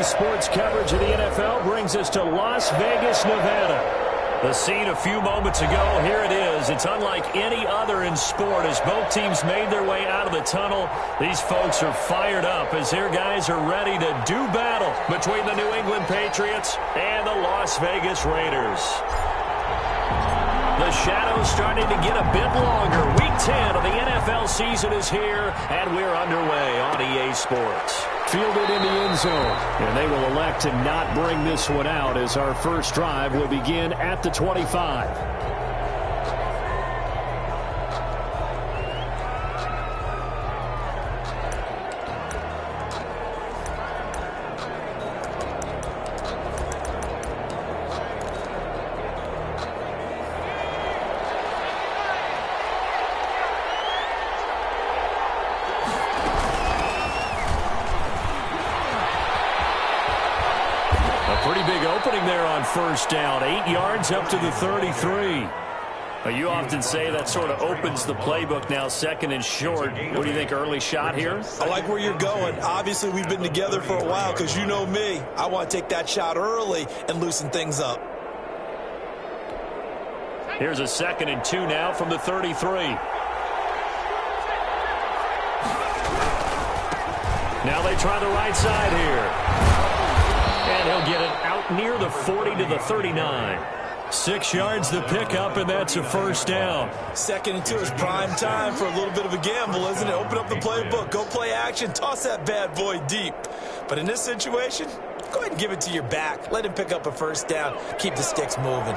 Daily sports coverage of the NFL brings us to Las Vegas, Nevada. The scene a few moments ago, here it is. It's unlike any other in sport as both teams made their way out of the tunnel. These folks are fired up as their guys are ready to do battle between the New England Patriots and the Las Vegas Raiders. The shadow's starting to get a bit longer. Week 10 of the NFL season is here, and we're underway on EA Sports. Fielded in the end zone, and they will elect to not bring this one out as our first drive will begin at the 25. Pretty big opening there on first down. 8 yards up to the 33. You often say that sort of opens the playbook now, second and short. What do you think, early shot here? I like where you're going. Obviously, we've been together for a while because you know me. I want to take that shot early and loosen things up. Here's a 2nd and 2 now from the 33. Now they try the right side here. And he'll get it out near the 40 to the 39. 6 yards the pickup, and that's a first down. 2nd and 2 is prime time for a little bit of a gamble, isn't it? Open up the playbook, go play action, toss that bad boy deep. But in this situation, go ahead and give it to your back. Let him pick up a first down. Keep the sticks moving.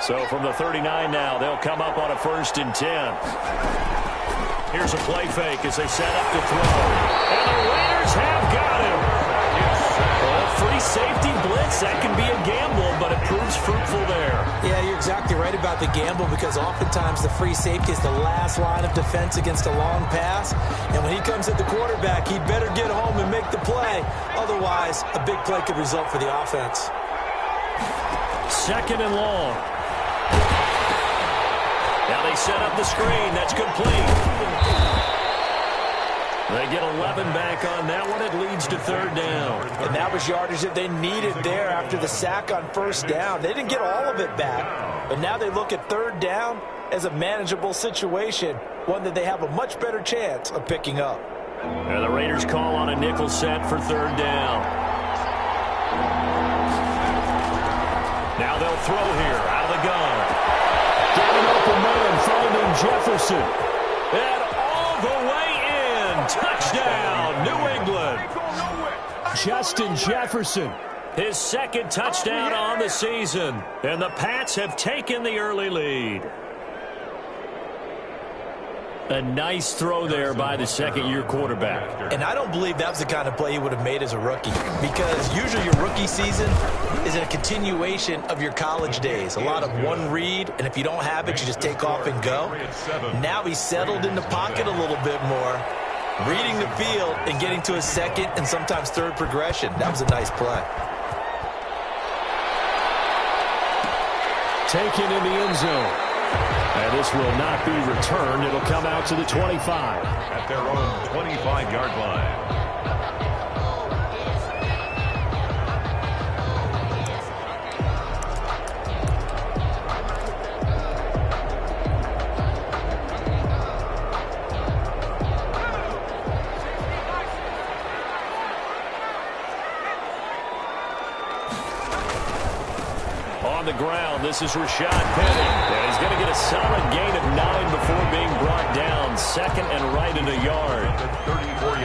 So from the 39 now, they'll come up on a 1st and 10. Here's a play fake as they set up to throw. And the Raiders have got him. Free safety blitz, that can be a gamble, but it proves fruitful there. Yeah, you're exactly right about the gamble because oftentimes the free safety is the last line of defense against a long pass. And when he comes at the quarterback, he'd better get home and make the play. Otherwise, a big play could result for the offense. 2nd and long. Now they set up the screen. That's complete. They get 11 back on that one. It leads to 3rd down. And that was yardage that they needed there after the sack on 1st down. They didn't get all of it back. But now they look at 3rd down as a manageable situation, one that they have a much better chance of picking up. And the Raiders call on a nickel set for 3rd down. Now they'll throw here out of the gun. Getting open man, finding Jefferson. And all the way in. Touchdown, New England. Justin Jefferson. His 2nd touchdown on the season. And the Pats have taken the early lead. A nice throw there by the 2nd-year quarterback. And I don't believe that was the kind of play he would have made as a rookie. Because usually your rookie season is a continuation of your college days. A lot of one read, and if you don't have it, you just take off and go. Now he's settled in the pocket a little bit more, reading the field and getting to his 2nd and sometimes 3rd progression. That was a nice play. Taken in the end zone. And this will not be returned. It'll come out to the 25. At their own 25-yard line. On the ground, this is Rashad Penny. And he's going to get a solid gain of 9 before being brought down. 2nd and right in a yard.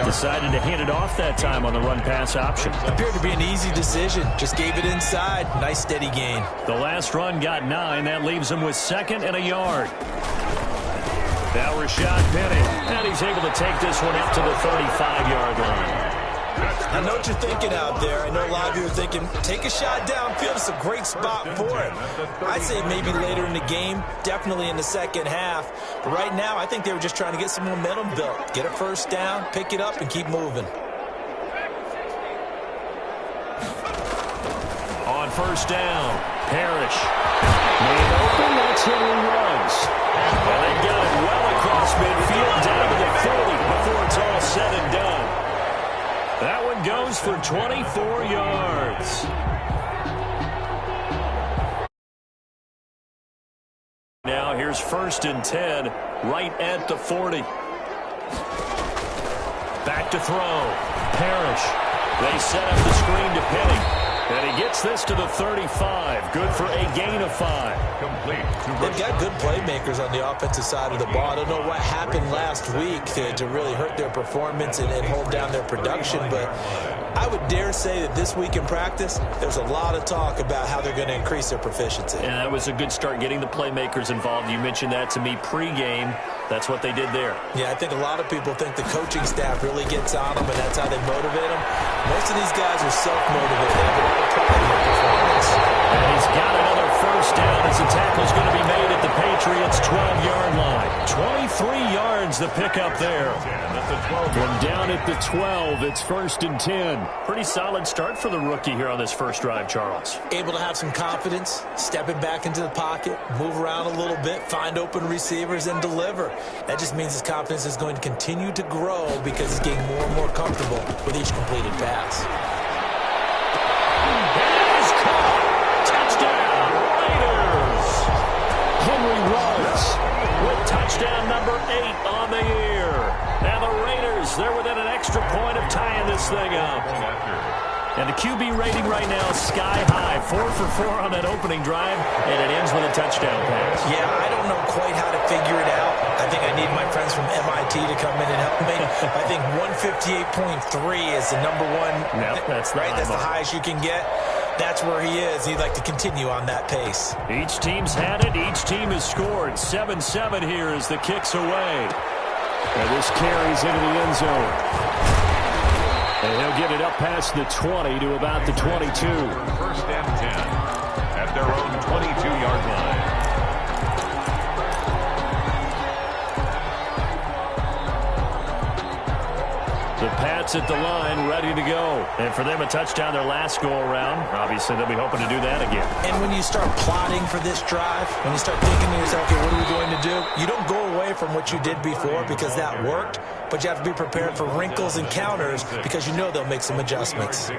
Decided to hand it off that time on the run-pass option. Appeared to be an easy decision. Just gave it inside. Nice steady gain. The last run got 9. That leaves him with 2nd and a yard. Now Rashad Penny. And he's able to take this one up to the 35-yard line. I know what you're thinking out there. I know a lot of you are thinking, take a shot downfield. It's a great spot for it. I'd say maybe later in the game, definitely in the 2nd half. But right now, I think they were just trying to get some momentum built. Get a first down, pick it up, and keep moving. On 1st down, Parrish. Made open, that's Henry Ruggs. And they got it well across midfield, down to the 40 before it's all said and done. That one goes for 24 yards. Now here's 1st and 10 right at the 40. Back to throw. Parrish. They set up the screen to Penny. And he gets this to the 35. Good for a gain of 5. Complete. They've got good playmakers on the offensive side of the ball. I don't know what happened last week to really hurt their performance and hold down their production, but I would dare say that this week in practice, there's a lot of talk about how they're going to increase their proficiency. And that was a good start, getting the playmakers involved. You mentioned that to me pregame. That's what they did there. Yeah, I think a lot of people think the coaching staff really gets on them, and that's how they motivate them. Most of these guys are self-motivated. They have a lot of pride in their performance. And he's got another 1st down as the tackle's going to be made at the Patriots' 12-yard line. 23 yards the pickup there. From down at the 12, it's 1st and 10. Pretty solid start for the rookie here on this first drive, Charles. Able to have some confidence, stepping back into the pocket, move around a little bit, find open receivers, and deliver. That just means his confidence is going to continue to grow because he's getting more and more comfortable with each completed pass. Touchdown number 8 on the year. Now the Raiders, they're within an extra point of tying this thing up. And the QB rating right now, sky high. 4 for 4 on that opening drive, and it ends with a touchdown pass. Yeah, I don't know quite how to figure it out. I think I need my friends from MIT to come in and help me. I think 158.3 is the number one. Yep, that's the right. That's the highest you can get. That's where he is. He'd like to continue on that pace. Each team's had it. Each team has scored. 7-7 here as the kick's away. And this carries into the end zone. And he'll get it up past the 20 to about the 22. 1st and 10 at their own 22-yard line. The Pats at the line, ready to go. And for them, a touchdown their last go-around. Obviously, they'll be hoping to do that again. And when you start plotting for this drive, when you start thinking to yourself, okay, what are we going to do? You don't go away from what you did before because that worked, but you have to be prepared for wrinkles and counters because you know they'll make some adjustments.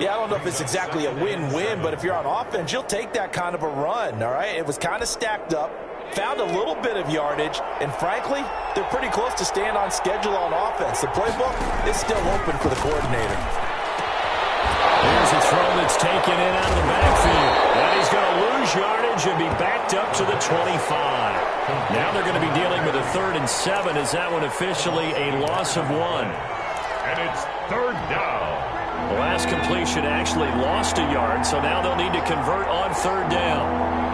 Yeah, I don't know if it's exactly a win-win, but if you're on offense, you'll take that kind of a run, all right? It was kind of stacked up. Found a little bit of yardage, and frankly, they're pretty close to staying on schedule on offense. The playbook is still open for the coordinator. Here's a throw that's taken in out of the backfield. And he's going to lose yardage and be backed up to the 25. Now they're going to be dealing with a 3rd and 7. Is that one officially a loss of 1? And it's 3rd down. The last completion actually lost a yard, so now they'll need to convert on 3rd down.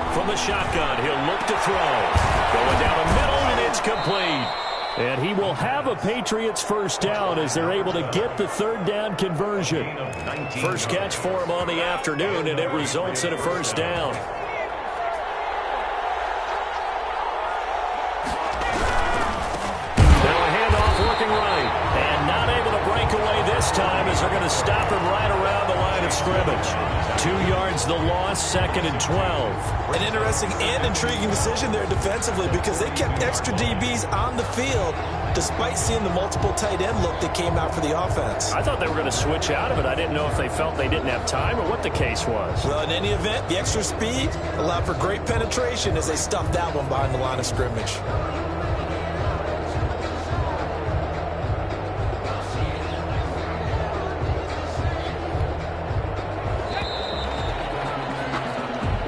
From the shotgun, he'll look to throw. Going down the middle, and it's complete. And he will have a Patriots 1st down as they're able to get the 3rd down conversion. First catch for him on the afternoon, and it results in a 1st down. Now a handoff working right. And not able to break away this time as they're going to stop him right around the line of scrimmage. 2 yards the loss, 2nd and 12. An interesting and intriguing decision there defensively because they kept extra DBs on the field despite seeing the multiple tight end look that came out for the offense. I thought they were going to switch out of it. I didn't know if they felt they didn't have time or what the case was. Well, in any event, the extra speed allowed for great penetration as they stuffed that one behind the line of scrimmage.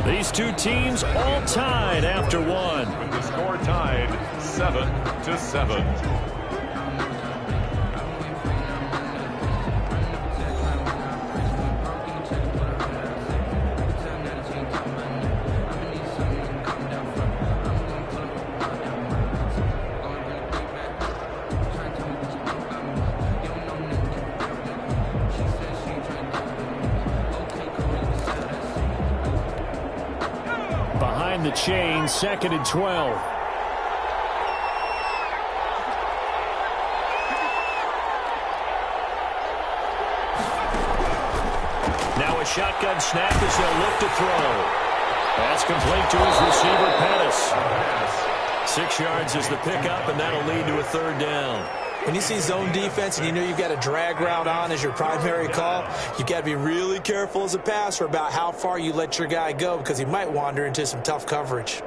These two teams all tied after 1. With the score tied 7-7. The chain, 2nd and 12. Now a shotgun snap as they'll look to throw. Pass complete to his receiver, Pettis. 6 yards is the pickup, and that'll lead to a 3rd down. When you see zone defense and you know you've got a drag route on as your primary call, you've got to be really careful as a passer about how far you let your guy go because he might wander into some tough coverage.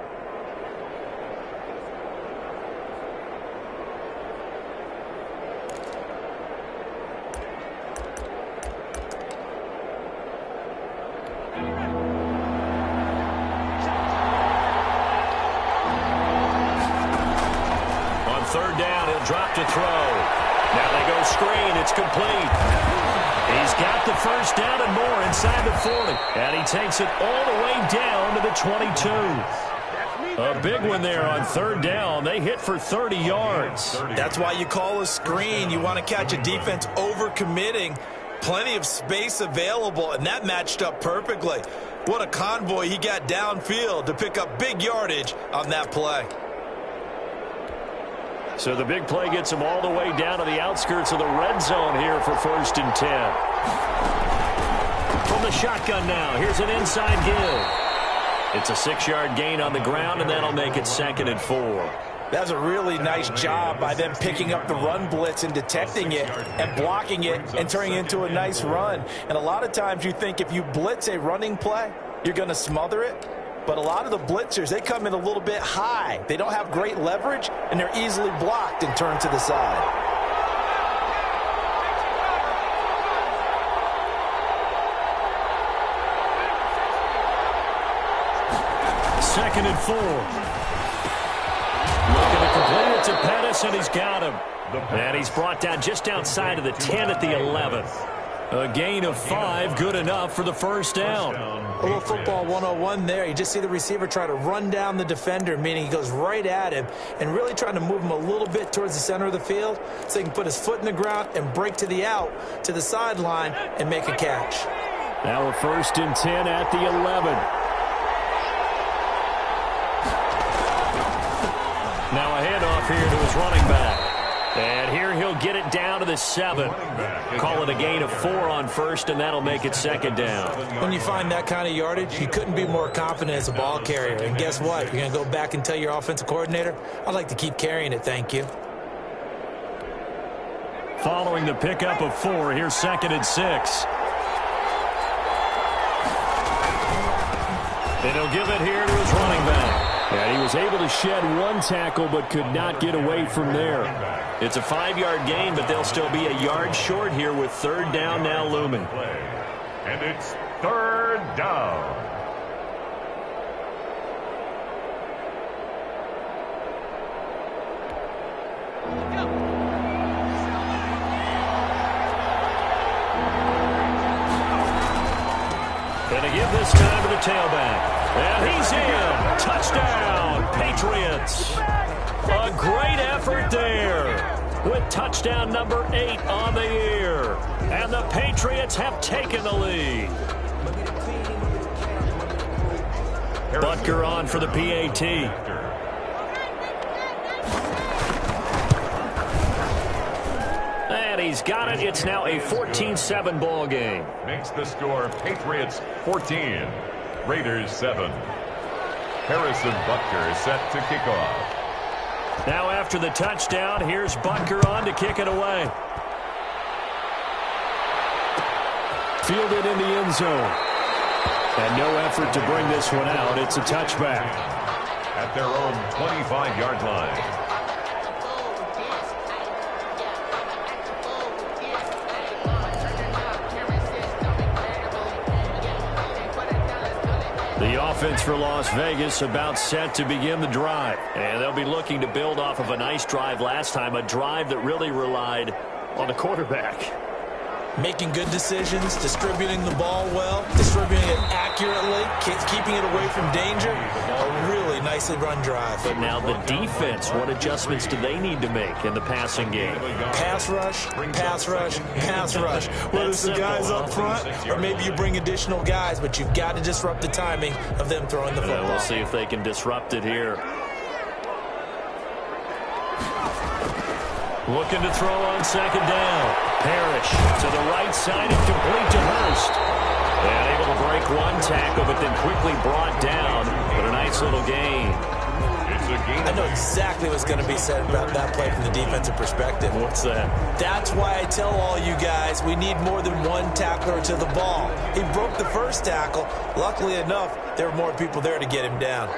Third down, he'll drop to throw. Now they go screen. It's complete. He's got the first down and more inside the 40. And he takes it all the way down to the 22. A big one there on third down. They hit for 30 yards. That's why you call a screen. You want to catch a defense overcommitting. Plenty of space available, and that matched up perfectly. What a convoy he got downfield to pick up big yardage on that play. So the big play gets him all the way down to the outskirts of the red zone here for 1st and 10. From the shotgun now, here's an inside give. It's a 6-yard gain on the ground, and that'll make it 2nd and 4. That's a really nice job by them picking up the run blitz and detecting it and blocking it and turning it into a nice run. And a lot of times you think if you blitz a running play, you're going to smother it. But a lot of the blitzers, they come in a little bit high. They don't have great leverage, and they're easily blocked and turned to the side. Second and 4. Looking to complete it to Pettis, and he's got him. And he's brought down just outside of the 10 at the 11. A gain of 5, good enough for the first down. A little football 101 there. You just see the receiver try to run down the defender, meaning he goes right at him and really trying to move him a little bit towards the center of the field so he can put his foot in the ground and break to the out, to the sideline, and make a catch. Now a 1st and 10 at the 11. Now a handoff here to his running back. And here he'll get it down to the 7. Call it a gain of 4 on 1st, and that'll make it 2nd down. When you find that kind of yardage, you couldn't be more confident as a ball carrier. And guess what? You're going to go back and tell your offensive coordinator, I'd like to keep carrying it, thank you. Following the pickup of 4, here's 2nd and 6. And he'll give it here to his running back. And he was able to shed 1 tackle but could not get away from there. It's a 5-yard gain, but they'll still be a yard short here with 3rd down now looming. And it's 3rd down. Gonna give this time to the tailback. And he's in. Touchdown, Patriots. A great effort there with touchdown number 8 on the year. And the Patriots have taken the lead. Butker on for the PAT. And he's got it. It's now a 14-7 ball game. Makes the score Patriots 14, Raiders 7. Harrison Butker set to kick off. Now after the touchdown, here's Butker on to kick it away. Fielded in the end zone. And no effort to bring this one out. It's a touchback. At their own 25-yard line. The offense for Las Vegas about set to begin the drive. And they'll be looking to build off of a nice drive last time, a drive that really relied on the quarterback. Making good decisions, distributing the ball well, distributing it accurately, keeping it away from danger. A really nicely run drive. But now the defense, what adjustments do they need to make in the passing game? Pass rush, pass rush, pass rush. Whether it's the guys up front or maybe you bring additional guys, but you've got to disrupt the timing of them throwing the football. We'll see if they can disrupt it here. Looking to throw on second down. Parrish to the right side and complete to Hurst. And able to break one tackle, but then quickly brought down. But a nice little gain. I know exactly what's going to be said about that play from the defensive perspective. What's that? That's why I tell all you guys we need more than one tackler to the ball. He broke the first tackle. Luckily enough, there were more people there to get him down.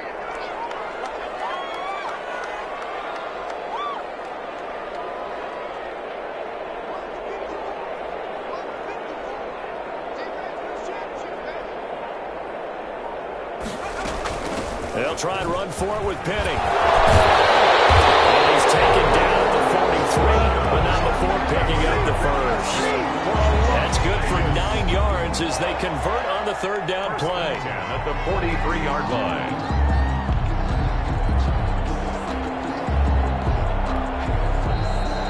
They'll try and run for it with Penny. And he's taken down at the 43, but not before picking up the first. That's good for 9 yards as they convert on the third down play. At the 43-yard line.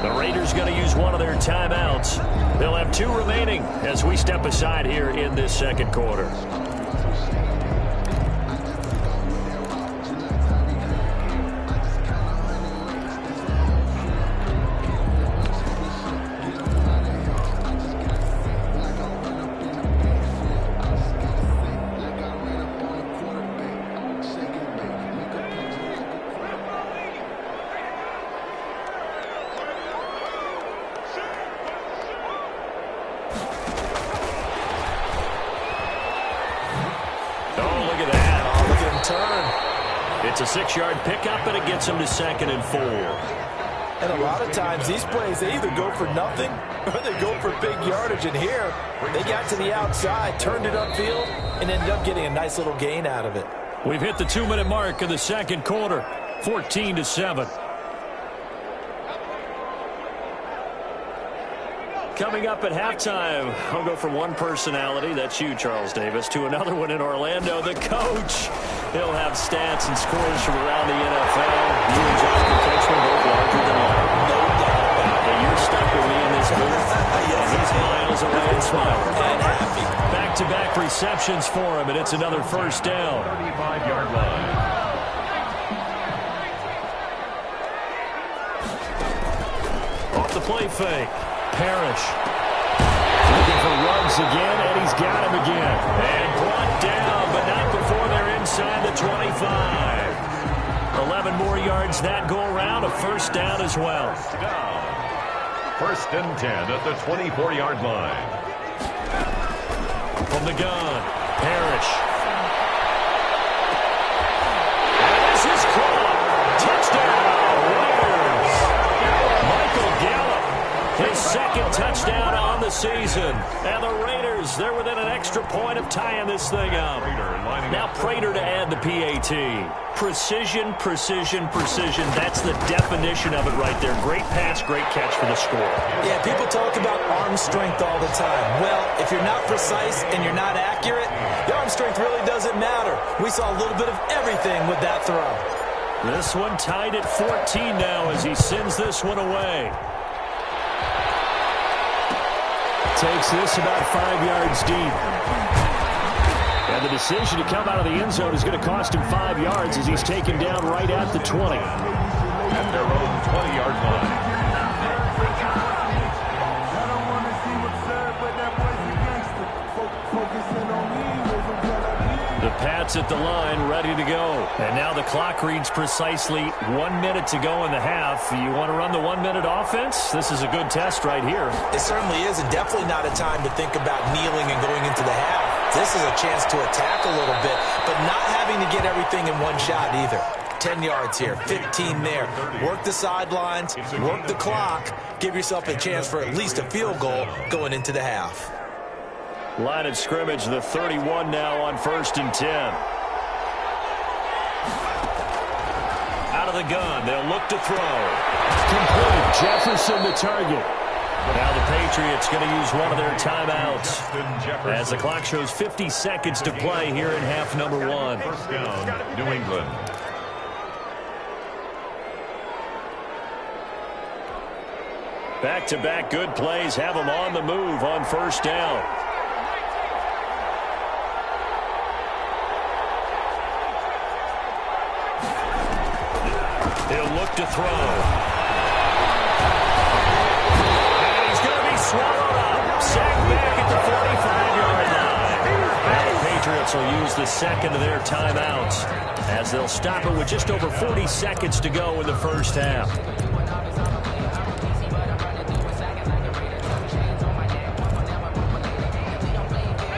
The Raiders going to use one of their timeouts. They'll have 2 remaining as we step aside here in this second quarter. It's a 6-yard pickup, and it gets him to 2nd and 4. And a lot of times, these plays, they either go for nothing or they go for big yardage. And here, they got to the outside, turned it upfield, and ended up getting a nice little gain out of it. We've hit the 2-minute mark of the second quarter, 14-7. Coming up at halftime, I'll go from one personality, that's you, Charles Davis, to another one in Orlando, the coach. He'll have stats and scores from around the NFL. You and Jonathan Frenchman both larger than life. No doubt about it. You're stuck with me in this booth. And he's miles away and smiling. And happy. Back-to-back receptions for him, and it's another first down. 35-yard line. Off the play fake. Parrish. Looking for Ruggs again, and he's got him again. And brought down, but not before they're inside the 25. 11 more yards that go around, a first down as well. First and 10 at the 24-yard line. From the gun, Parrish. And this is caught. Touchdown, Raiders. Michael Gallup. His second touchdown on the season. And the Raiders, they're within an extra point of tying this thing up. Now Prater to add the PAT. Precision, precision, precision. That's the definition of it right there. Great pass, great catch for the score. Yeah, people talk about arm strength all the time. Well, if you're not precise and you're not accurate, the arm strength really doesn't matter. We saw a little bit of everything with that throw. This one tied at 14 now as he sends this one away. Takes this about 5 yards deep. And the decision to come out of the end zone is going to cost him 5 yards as he's taken down right at the 20. At their own 20-yard line. The Pats at the line, ready to go. And now the clock reads precisely 1 minute to go in the half. You want to run the 1 minute offense? This is a good test right here. It certainly is, and definitely not a time to think about kneeling and going into the half. This is a chance to attack a little bit, but not having to get everything in one shot either. 10 yards here, 15 there. Work the sidelines, work the clock, give yourself a chance for at least a field goal going into the half. Line of scrimmage, the 31 now on 1st and 10. Out of the gun, they'll look to throw. Complete, Jefferson the target. Now the Patriots going to use one of their timeouts as the clock shows 50 seconds to play here in half number 1. First down, New England. Back-to-back good plays have them on the move on first down. He'll look to throw. And he's going to be swallowed up. Sacked back at the 45-yard line. Now the Patriots will use the second of their timeouts as they'll stop it with just over 40 seconds to go in the first half.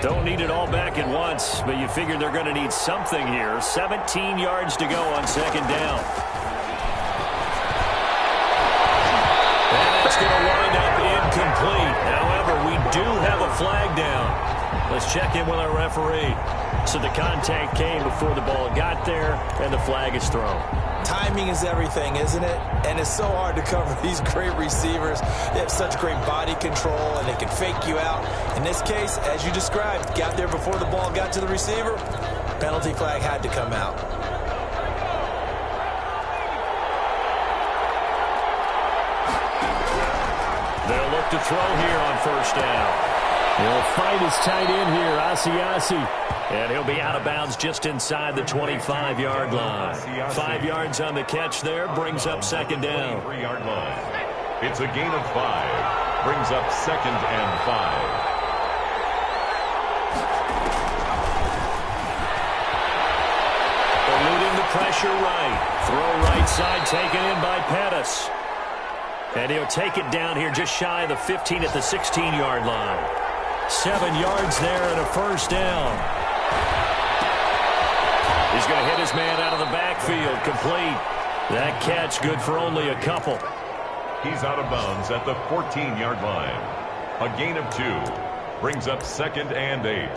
Don't need it all back at once, but you figure they're going to need something here. 17 yards to go on second down. And that's going to wind up incomplete. However, we do have a flag down. Let's check in with our referee. So the contact came before the ball got there, and the flag is thrown. Timing is everything, isn't it? And it's so hard to cover these great receivers. They have such great body control, and they can fake you out. In this case, as you described, got there before the ball got to the receiver. Penalty flag had to come out. They'll look to throw here on first down. He'll fight his tight end here, Asiasi. And he'll be out of bounds just inside the 25-yard line. 5 yards on the catch there, brings up second down. 3-yard line. It's a gain of 5. Brings up second and 5. Eluding the pressure right. Throw right side taken in by Pettis. And he'll take it down here just shy of the 15 at the 16-yard line. 7 yards there and a first down. He's going to hit his man out of the backfield. Complete. That catch good for only a couple. He's out of bounds at the 14-yard line. A gain of 2. Brings up second and 8.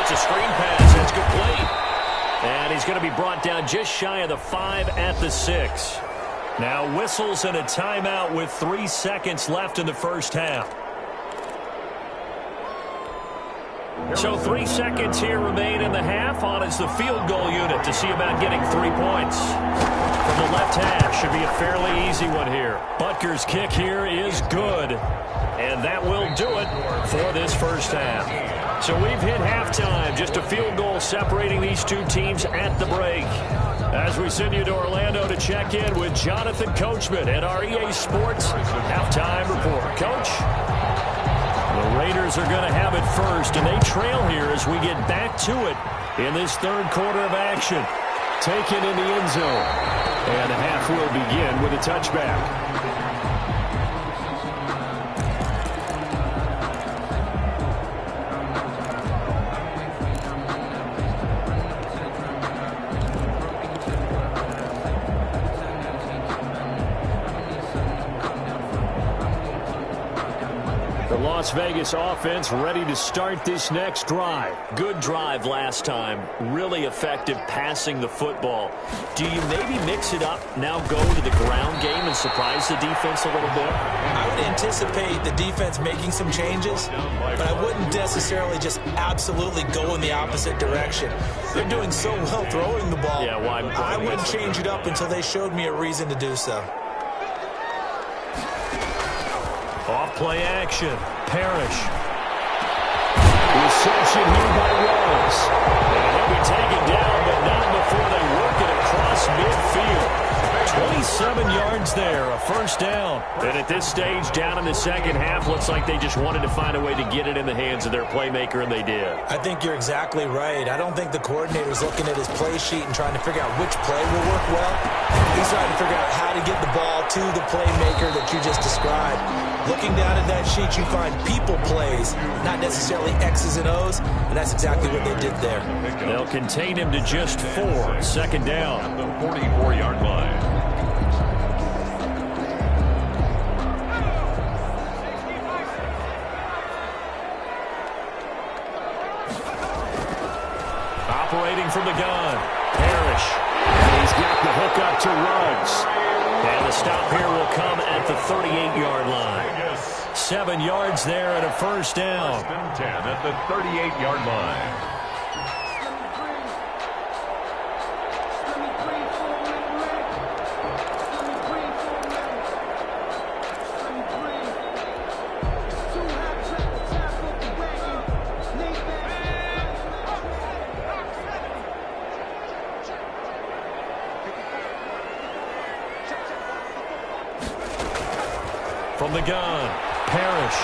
A screen pass. It's complete. And he's going to be brought down just shy of the 5 at the 6. Now whistles and a timeout with 3 seconds left in the first half. So 3 seconds here remain in the half. On is the field goal unit to see about getting 3 points. From the left half, should be a fairly easy one here. Butker's kick here is good. And that will do it for this first half. So we've hit halftime. Just a field goal separating these two teams at the break. As we send you to Orlando to check in with Jonathan Coachman at our EA Sports Halftime Report. Coach? The Raiders are going to have it first, and they trail here as we get back to it in this third quarter of action. Taken in the end zone. And the half will begin with a touchback. Las Vegas offense ready to start this next drive. Good drive last time. Really effective passing the football. Do you maybe mix it up, now go to the ground game and surprise the defense a little bit? I would anticipate the defense making some changes, but I wouldn't necessarily just absolutely go in the opposite direction. They're doing so well throwing the ball. Yeah, why I wouldn't change it up until they showed me a reason to do so. Off play action. Parrish. Reception here by Rose. And he'll be taken down, but not before they work it across midfield. 27 yards there, a first down. And at this stage, down in the second half, looks like they just wanted to find a way to get it in the hands of their playmaker, and they did. I think you're exactly right. I don't think the coordinator's looking at his play sheet and trying to figure out which play will work well. He's trying to figure out how to get the ball to the playmaker that you just described. Looking down at that sheet, you find people plays, not necessarily X's and O's, and that's exactly what they did there. They'll contain him to just 4. Second down. At the 44-yard line. Operating from the gun. Parrish. And he's got the hook up to Ruggs. And the stop here will come at the 38-yard line. 7 yards there and a first down. First and 10 at the 38-yard line. From the gun, Parrish.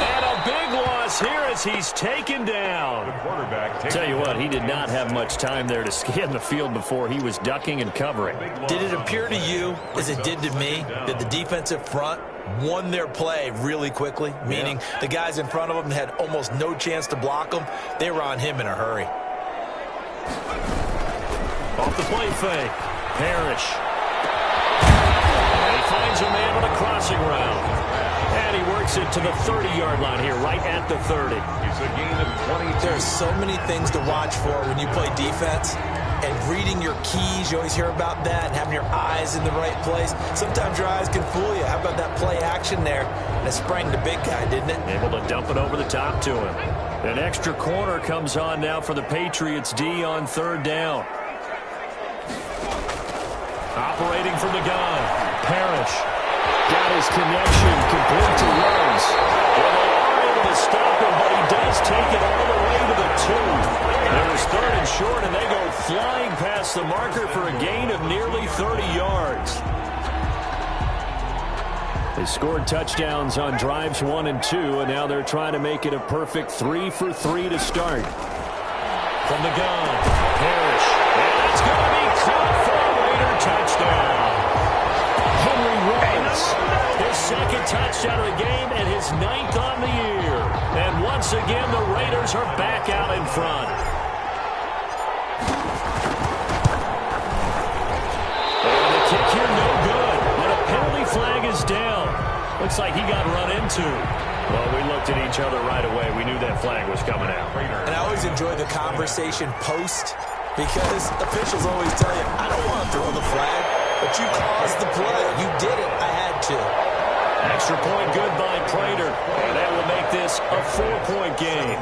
And a big loss here as he's taken down. The quarterback. Tell you what, he did not have much time there to scan the field before he was ducking and covering. Did it appear to you, as it did to me, that the defensive front won their play really quickly? Meaning the guys in front of them had almost no chance to block them. They were on him in a hurry. Off the play fake, Parrish. And he finds a man on a crossing route. And he works it to the 30-yard line here, right at the 30. It's a gain of 20. There are so many things to watch for when you play defense. And reading your keys, you always hear about that, and having your eyes in the right place. Sometimes your eyes can fool you. How about that play action there? And it sprang the big guy, didn't it? Able to dump it over the top to him. An extra corner comes on now for the Patriots D on third down. Operating from the gun, Parrish. Got his connection, complete to Rose. Well, they are able to stop him, but he does take it all the way to the 2. It was third and short, and they go flying past the marker for a gain of nearly 30 yards. They scored touchdowns on drives 1 and 2, and now they're trying to make it a perfect 3 for 3 to start. From the gun, Parrish. And it's going to be caught for a Raider touchdown. Henry Ruggs, his second touchdown of the game and his 9th on the year. And once again, the Raiders are back out in front. And the kick here no good. But a penalty flag is down. Looks like he got run into. Well, we looked at each other right away. We knew that flag was coming out. And I always enjoy the conversation post, because officials always tell you, I don't want to throw the flag, but you caused the play. You did it. I had to. Extra point good by Prater. And that will make this a 4-point game.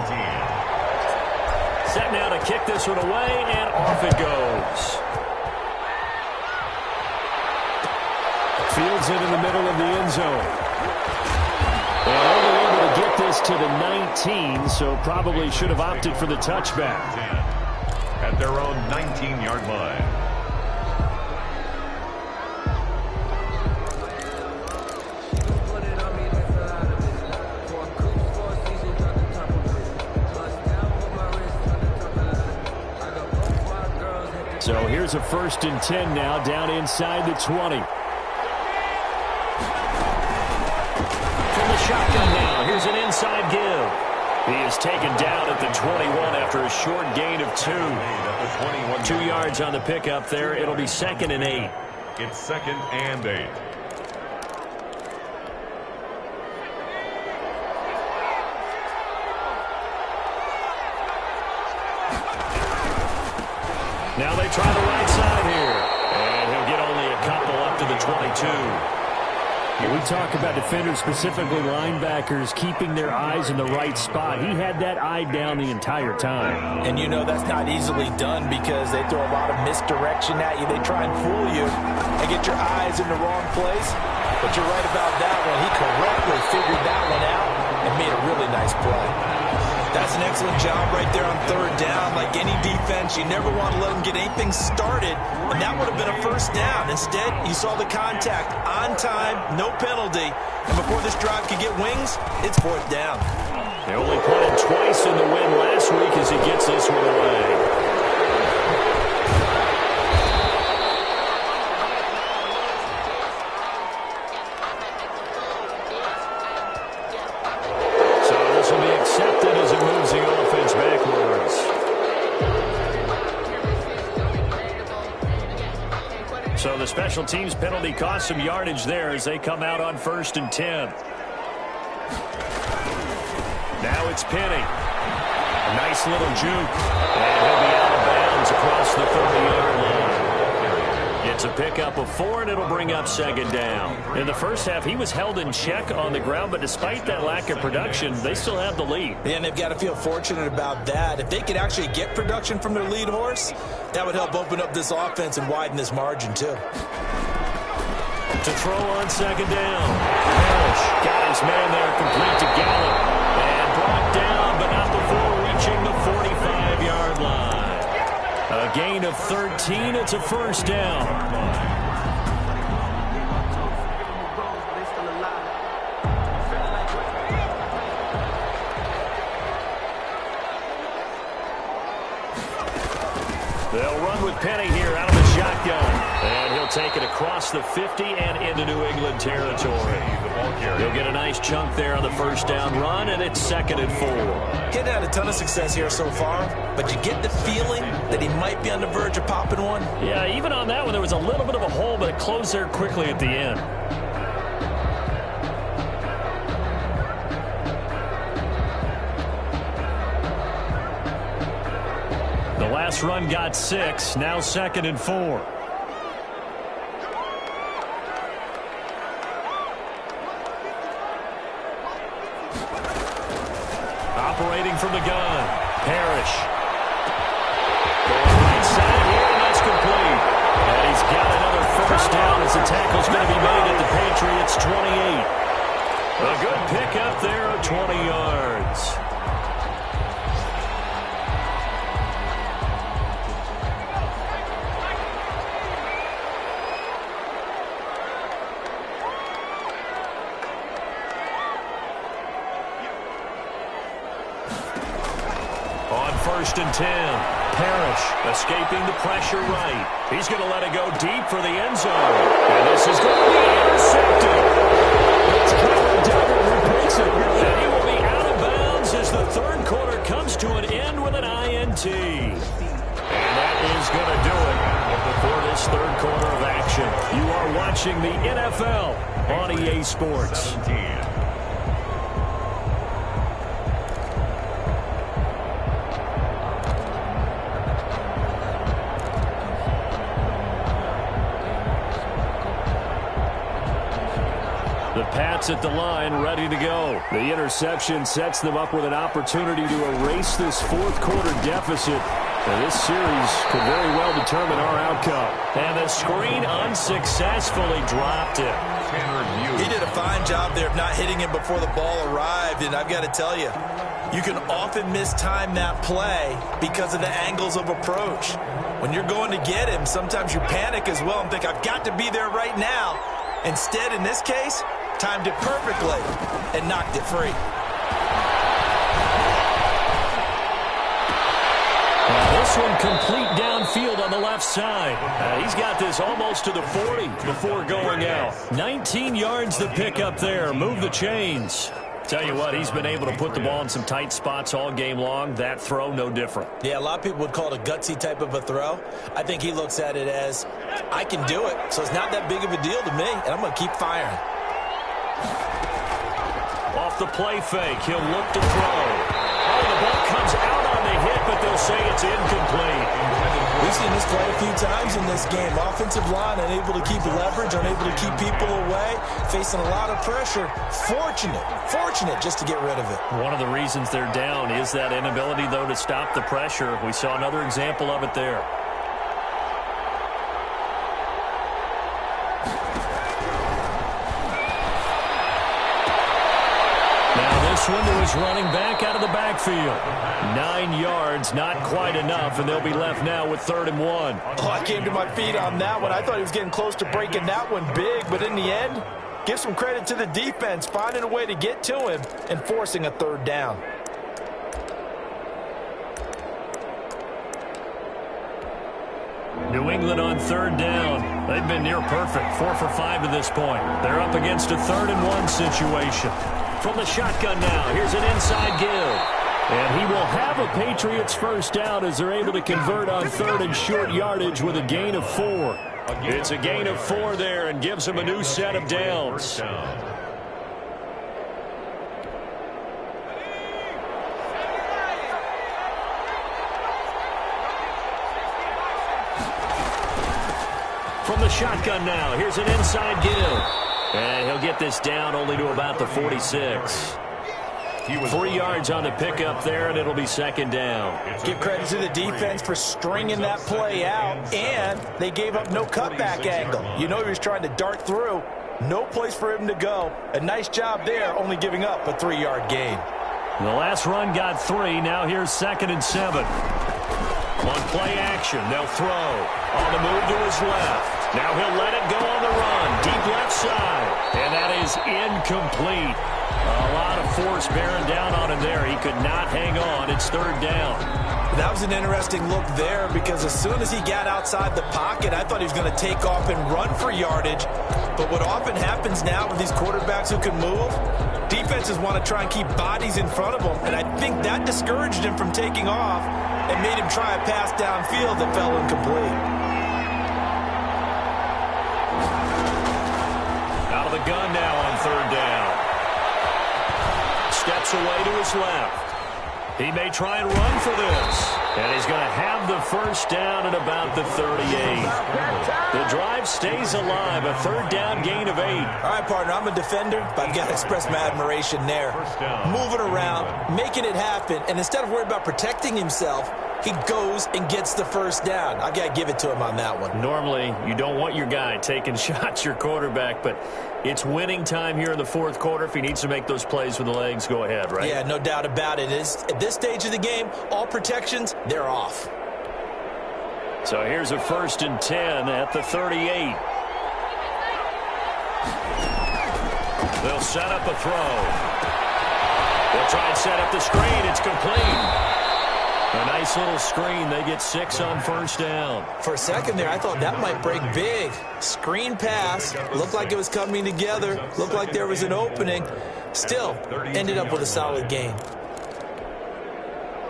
Set now to kick this one away, and off it goes. Fields it in the middle of the end zone. And only able to get this to the 19, so probably should have opted for the touchback. At their own 19-yard line. So here's a 1st and 10 now, down inside the 20. From the shotgun now, here's an inside give. He is taken down at the 21 after a short gain of 2. 2 yards on the pickup there. It'll be 2nd and 8. It's 2nd and 8. Now they try the right side here. And he'll get only a couple up to the 22. We talk about defenders, specifically linebackers, keeping their eyes in the right spot. He had that eye down the entire time. And you know that's not easily done because they throw a lot of misdirection at you. They try and fool you and get your eyes in the wrong place. But you're right about that one. He correctly figured that one out and made a really nice play. That's an excellent job right there on third down. Like any defense, you never want to let them get anything started, and that would have been a first down. Instead, you saw the contact on time, no penalty, and before this drive could get wings, it's 4th down. They only punted twice in the win last week as he gets this one away. So the special teams penalty cost some yardage there as they come out on 1st and 10. Now it's Penny. A nice little juke. And he'll be out of bounds across the 30-yard line. It's a pickup of 4, and it'll bring up 2nd down. In the first half, he was held in check on the ground, but despite that lack of production, they still have the lead. And they've got to feel fortunate about that. If they could actually get production from their lead horse, that would help open up this offense and widen this margin, too. To throw on 2nd down. Parrish got his man there, complete to Gallup. And brought down, but not before reaching the 45-yard line. A gain of 13. It's a 1st down. They'll run with Penny here out of the shotgun. And he'll take it across the 50 and into New England territory. He'll get a nice chunk there on the first down run, and it's 2nd and 4. He's had a ton of success here so far, but you get the feeling that he might be on the verge of popping one. Yeah, even on that one, there was a little bit of a hole, but it closed there quickly at the end. The last run got 6, now 2nd and 4. Operating from the gun, Parrish. Right side here, and that's complete. And he's got another first down as the tackle's going to be made at the Patriots' 28. A good pickup there of 20 yards. On 1st and 10, Parrish escaping the pressure right. He's going to let it go deep for the end zone. And this is going to be intercepted. It's Connor Duggar who breaks it. And he will be out of bounds as the 3rd quarter comes to an end with an INT. And that is going to do it before this 3rd quarter of action. You are watching the NFL on EA Sports. 17. The Pats at the line, ready to go. The interception sets them up with an opportunity to erase this 4th quarter deficit. And this series could very well determine our outcome. And the screen unsuccessfully dropped it. He did a fine job there of not hitting him before the ball arrived, and I've got to tell you, you can often mistime that play because of the angles of approach. When you're going to get him, sometimes you panic as well and think, I've got to be there right now. Instead, in this case, timed it perfectly and knocked it free. Now this one complete downfield on the left side. He's got this almost to the 40 before going out. 19 yards to pick up there. Move the chains. Tell you what, he's been able to put the ball in some tight spots all game long. That throw, no different. Yeah, a lot of people would call it a gutsy type of a throw. I think he looks at it as, I can do it, so it's not that big of a deal to me, and I'm going to keep firing. Off the play fake, he'll look to throw. Oh, the ball comes out on the hit, but they'll say it's incomplete. We've seen this play a few times in this game. Offensive line unable to keep leverage, unable to keep people away, facing a lot of pressure. Fortunate just to get rid of it. One of the reasons they're down is that inability, though, to stop the pressure. We saw another example of it there. One to his running back out of the backfield. 9 yards, not quite enough, and they'll be left now with 3rd and 1. Oh, I came to my feet on that one. I thought he was getting close to breaking that one big, but in the end, give some credit to the defense, finding a way to get to him and forcing a 3rd down. New England on 3rd down. They've been near perfect, 4 for 5 to this point. They're up against a 3rd and 1 situation. From the shotgun now, here's an inside give. And he will have a Patriots first down as they're able to convert on 3rd and short yardage with a gain of 4. It's a gain of 4 there and gives him a new set of downs. From the shotgun now, here's an inside give. And he'll get this down only to about the 46. 3 yards on the pickup there, and it'll be 2nd down. Give credit to the defense for stringing that play out, and they gave up no cutback angle. You know he was trying to dart through. No place for him to go. A nice job there, only giving up a 3-yard gain. The last run got 3. Now here's 2nd and 7. On play action, they'll throw. On the move to his left. Now he'll let it go on the run. Deep left side. And that is incomplete. A lot of force bearing down on him there. He could not hang on. It's 3rd down. That was an interesting look there because as soon as he got outside the pocket, I thought he was going to take off and run for yardage. But what often happens now with these quarterbacks who can move, defenses want to try and keep bodies in front of them. And I think that discouraged him from taking off and made him try a pass downfield that fell incomplete. Out of the gun now on third down. Steps away to his left. He may try and run for this. And he's going to have the first down at about the 38. The drive stays alive. A third down gain of 8. All right, partner, I'm a defender, but I've got to express my admiration there. Moving around, making it happen, and instead of worrying about protecting himself, he goes and gets the first down. I've got to give it to him on that one. Normally, you don't want your guy taking shots, your quarterback, but it's winning time here in the fourth quarter. If he needs to make those plays with the legs, go ahead, right? Yeah, no doubt about it. At this stage of the game, all protections, they're off. So here's a 1st and 10 at the 38. They'll set up a throw. They'll try and set up the screen. It's complete. A nice little screen. They get 6 on first down. For a second there, I thought that might break big. Screen pass. Looked like it was coming together. Looked like there was an opening. Still, ended up with a solid gain.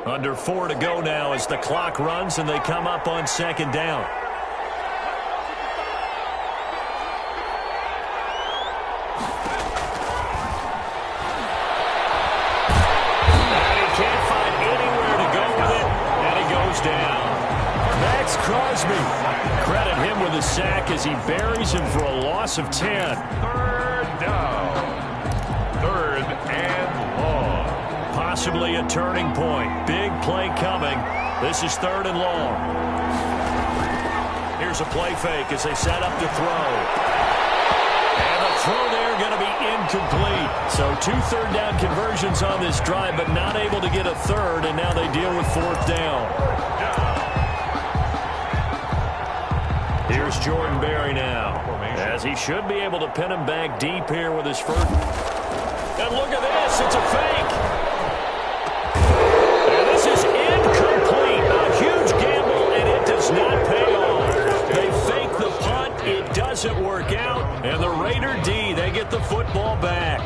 Under 4 to go now as the clock runs and they come up on second down. Credit him with a sack as he buries him for a loss of 10. Third down. 3rd and long. Possibly a turning point. Big play coming. This is 3rd and long. Here's a play fake as they set up to throw. And the throw there going to be incomplete. So 2 third down conversions on this drive, but not able to get a third, and now they deal with 4th down. Here's Jordan Berry now, as he should be able to pin him back deep here with his first. And look at this, it's a fake. And this is incomplete. A huge gamble, and it does not pay off. They fake the punt, it doesn't work out, and the Raider D, they get the football back.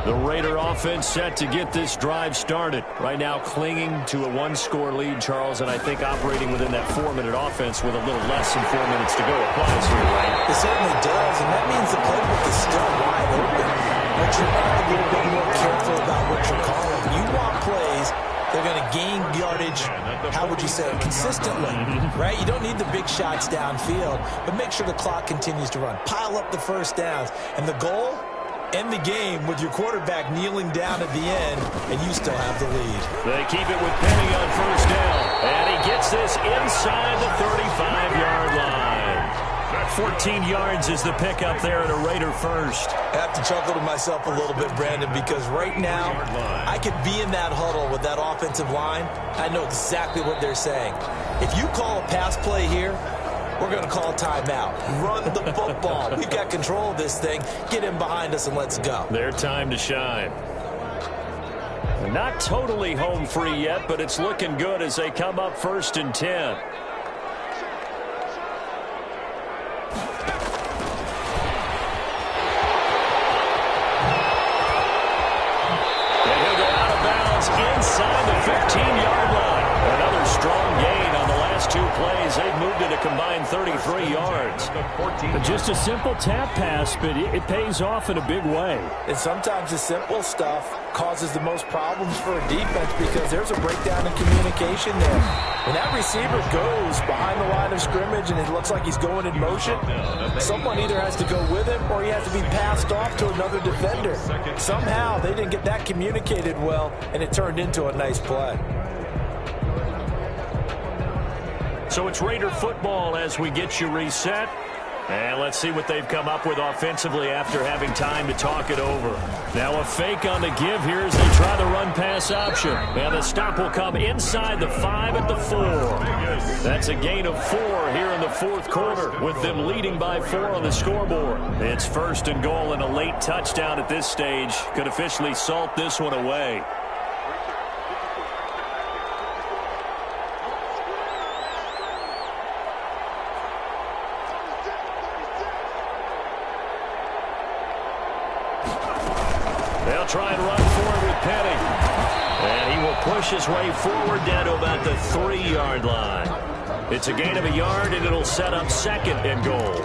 The Raider offense set to get this drive started. Right now clinging to a 1-score lead, Charles, and I think operating within that 4-minute offense with a little less than 4 minutes to go applies here, right? It certainly does, and that means the playbook is still wide open. But you are a little bit more careful about what you're calling. You want plays, they're going to gain yardage, how would you say, consistently, right? You don't need the big shots downfield, but make sure the clock continues to run. Pile up the first downs, and the goal? End the game with your quarterback kneeling down at the end, and you still have the lead. They keep it with Penny on first down, and he gets this inside the 35-yard line. 14 yards is the pickup there at a Raider first. I have to chuckle to myself a little bit, Brandon, because right now I could be in that huddle with that offensive line. I know exactly what they're saying. If you call a pass play here, we're going to call a timeout. Run the football. We've got control of this thing. Get in behind us and let's go. Their time to shine. Not totally home free yet, but it's looking good as they come up 1st and 10. And he'll go out of bounds inside the 15-yard line. Another strong gain on the last 2 plays. They've moved it a combined 33 yards. Just a simple tap pass, but it pays off in a big way. And sometimes the simple stuff causes the most problems for a defense because there's a breakdown in communication there. When that receiver goes behind the line of scrimmage and it looks like he's going in motion, someone either has to go with him or he has to be passed off to another defender. Somehow they didn't get that communicated well, and it turned into a nice play. So it's Raider football as we get you reset. And let's see what they've come up with offensively after having time to talk it over. Now a fake on the give here as they try the run-pass option. And the stop will come inside the 5 at the 4. That's a gain of 4 here in the fourth quarter, with them leading by 4 on the scoreboard. It's 1st and goal, and a late touchdown at this stage could officially salt this one away. They'll try and run forward with Penny. And he will push his way forward down to about the 3-yard line. It's a gain of a yard, and it'll set up 2nd and goal.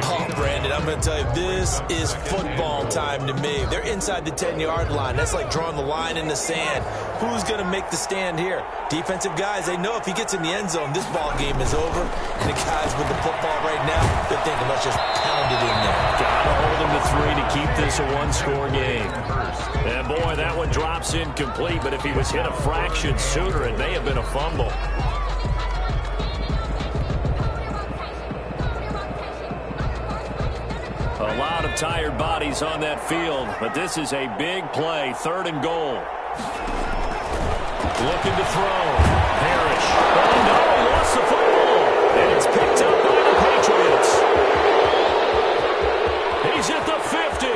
Oh, Brandon, I'm going to tell you, this is football time to me. They're inside the 10-yard line. That's like drawing the line in the sand. Who's going to make the stand here? Defensive guys, they know if he gets in the end zone, this ball game is over. And the guys with the football right now, they're thinking, let's just pound it in there. Got to hold him to 3 to keep this a one-score game. And, boy, that one drops incomplete, but if he was hit a fraction sooner, it may have been a fumble. A lot of tired bodies on that field, but this is a big play, 3rd and goal. Looking to throw. Parrish. Oh, no, he lost the football. And it's picked up by the Patriots. He's at the 50.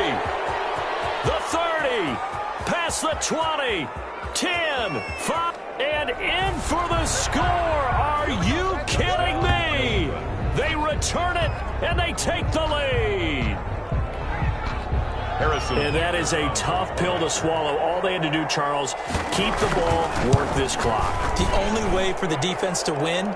The 30. Past the 20. 10. 5. And in for the score. Are you kidding me? They return it, and they take the lead. And that is a tough pill to swallow. All they had to do, Charles, keep the ball, work this clock. The only way for the defense to win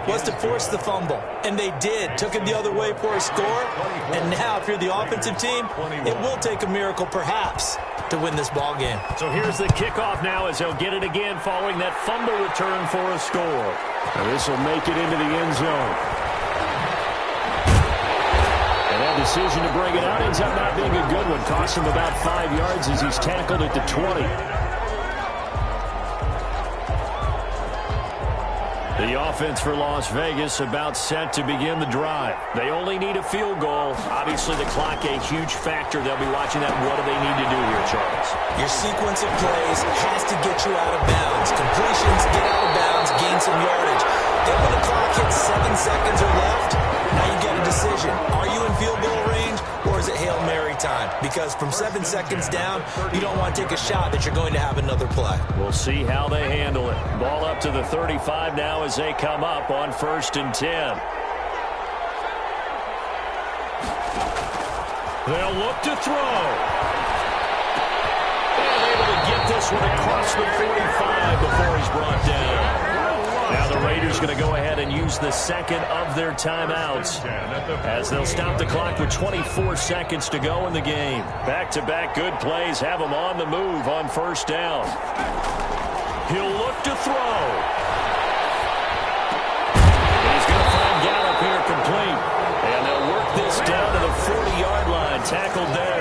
was to force the fumble. And they did. Took it the other way for a score. And now, if you're the offensive team, it will take a miracle, perhaps, to win this ball game. So here's the kickoff now as they'll get it again following that fumble return for a score. Now this will make it into the end zone. Decision to bring it out ends up not being a good one. Cost him about 5 yards as he's tackled at the 20. The offense for Las Vegas about set to begin the drive. They only need a field goal. Obviously, the clock a huge factor. They'll be watching that. What do they need to do here, Charles? Your sequence of plays has to get you out of bounds. Completions, get out of bounds, gain some yardage. Then when the clock hits 7 seconds or left, now you get a decision. Are you in field goal range, or is it Hail Mary time? Because from 7 seconds down, you don't want to take a shot that you're going to have another play. We'll see how they handle it. Ball up to the 35 now as they come up on 1st and 10. They'll look to throw. And able to get this one across the 45 before he's brought down. Now the Raiders going to go ahead and use the 2nd of their timeouts as they'll stop the clock with 24 seconds to go in the game. Back-to-back good plays have them on the move on 1st down. He'll look to throw. He's going to find Gallup here complete. And they'll work this down to the 40-yard line, tackled there.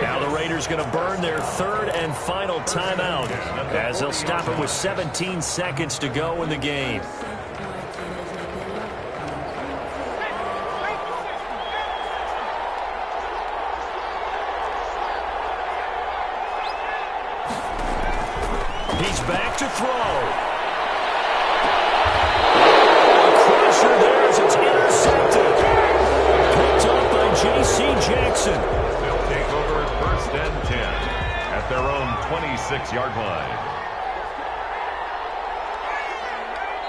Now the Raiders going to burn their 3rd and final timeout as they'll stop it with 17 seconds to go in the game. He's back to throw. A crusher there as it's intercepted. Picked up by J.C. Jackson. They'll take over 1st and 10 at their own 26-yard line.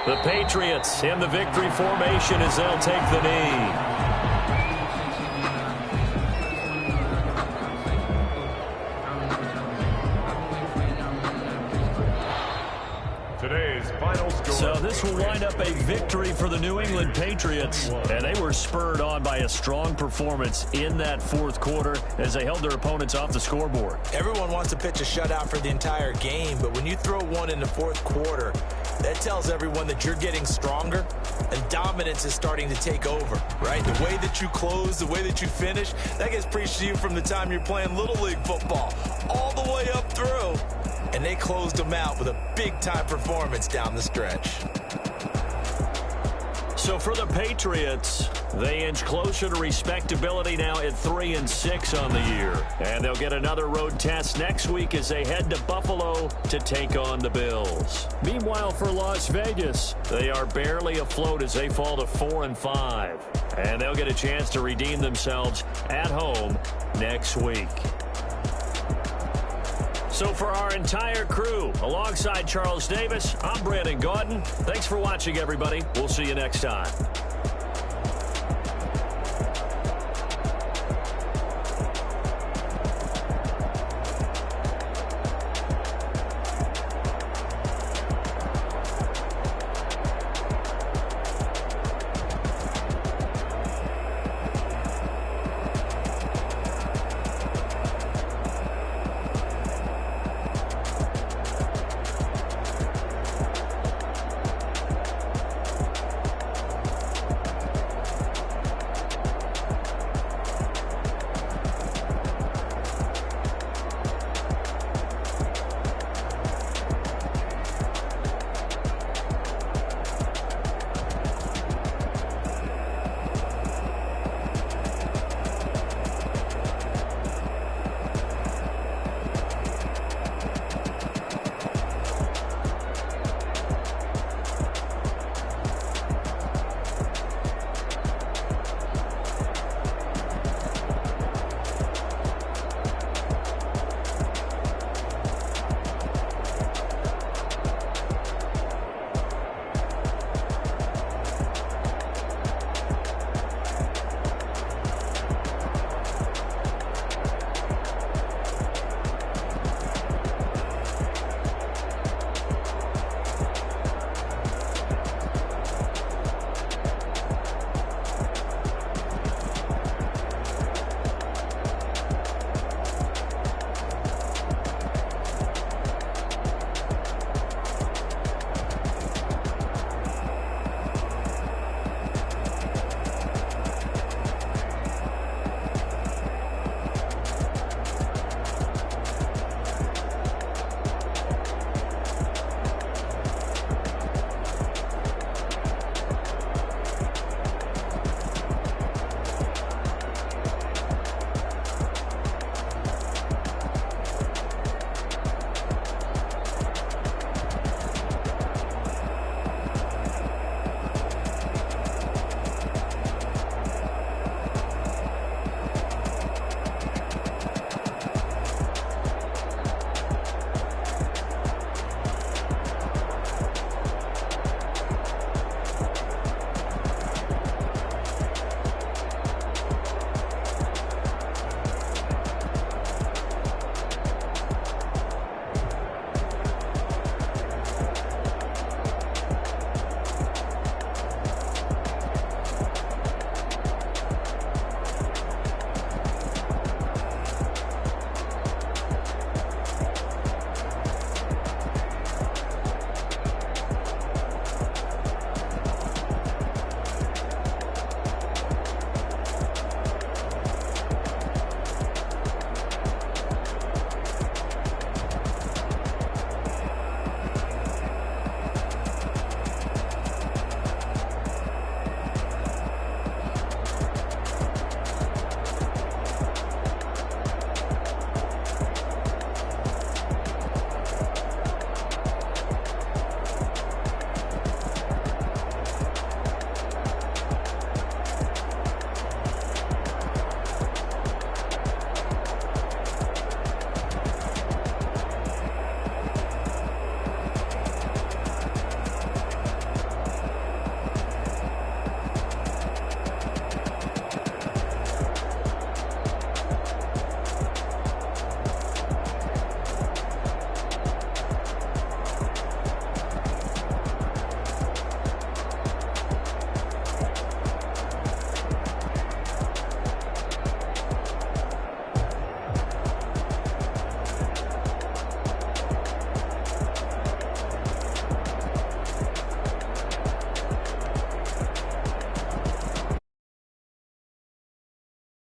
The Patriots in the victory formation as they'll take the knee. Today's final score. So this will wind up a victory for the New England Patriots. And they were spurred on by a strong performance in that 4th quarter as they held their opponents off the scoreboard. Everyone wants to pitch a shutout for the entire game, but when you throw one in the 4th quarter, that tells everyone that you're getting stronger and dominance is starting to take over, right? The way that you close, the way that you finish, that gets preached to you from the time you're playing Little League football all the way up through. And they closed them out with a big-time performance down the stretch. So for the Patriots, they inch closer to respectability now at 3-6 on the year. And they'll get another road test next week as they head to Buffalo to take on the Bills. Meanwhile, for Las Vegas, they are barely afloat as they fall to 4-5. And they'll get a chance to redeem themselves at home next week. So for our entire crew, alongside Charles Davis, I'm Brandon Gaudin. Thanks for watching, everybody. We'll see you next time.